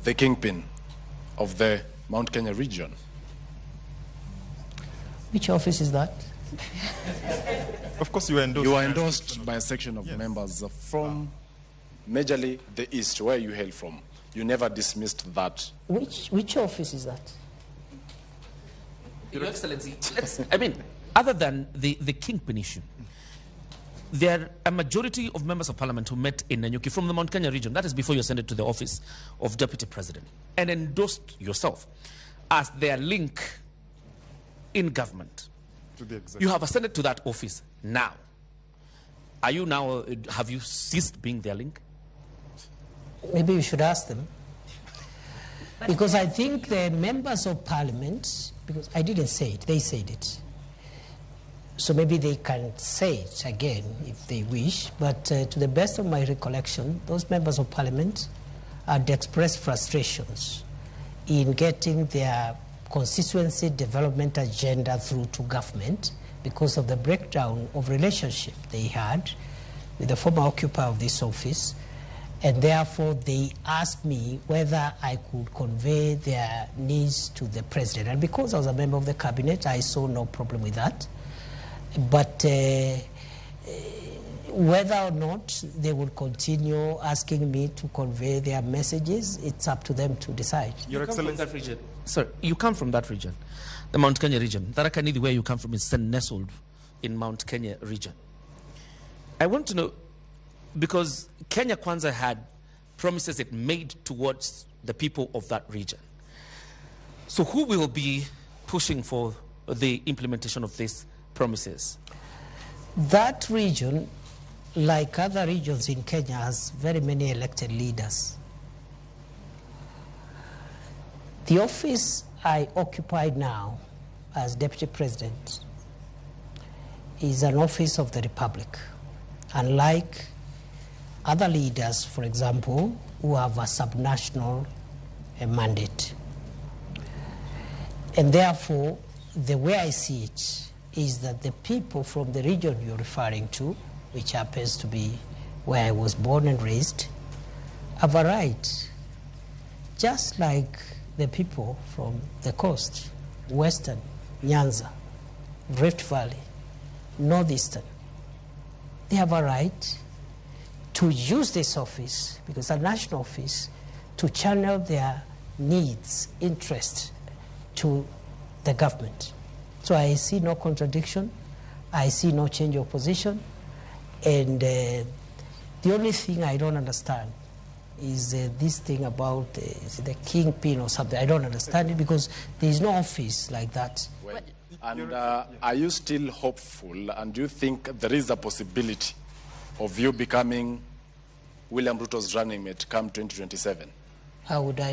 the kingpin of the Mount Kenya region. Which office is that? Of course, you are endorsed by a section of members from majorly the East, where you hail from. You never dismissed that. Which office is that? Your Excellency, other than the kingpin issue, there are a majority of members of parliament who met in Nanyuki from the Mount Kenya region, that is before you ascended to the office of Deputy President, and endorsed yourself as their link in government. To the executive. You have ascended to that office now. Have you ceased being their link? Maybe you should ask them. Because I think the members of parliament, because I didn't say it, they said it. So maybe they can say it again if they wish, but to the best of my recollection, those members of parliament had expressed frustrations in getting their constituency development agenda through to government because of the breakdown of relationship they had with the former occupier of this office, and therefore they asked me whether I could convey their needs to the president. And because I was a member of the cabinet, I saw no problem with that. But whether or not they will continue asking me to convey their messages, it's up to them to decide. Your Excellency, sir, you come from that region, the Mount Kenya region. Tharaka Nithi, where you come from, is nestled in Mount Kenya region. I want to know, because Kenya Kwanza had promises it made towards the people of that region. So who will be pushing for the implementation of these promises? That region, like other regions in Kenya, has very many elected leaders. The office I occupy now as Deputy President is an office of the Republic. Unlike other leaders, for example, who have a subnational mandate. And therefore, the way I see it is that the people from the region you're referring to, which happens to be where I was born and raised, have a right, just like the people from the coast, Western, Nyanza, Rift Valley, Northeastern. They have a right to use this office, because it's a national office, to channel their needs, interests to the government. So I see no contradiction, I see no change of position, and the only thing I don't understand is this thing about the kingpin or something. I don't understand it because there is no office like that. Well, and are you still hopeful, and do you think there is a possibility of you becoming William Ruto's running mate come 2027? How would I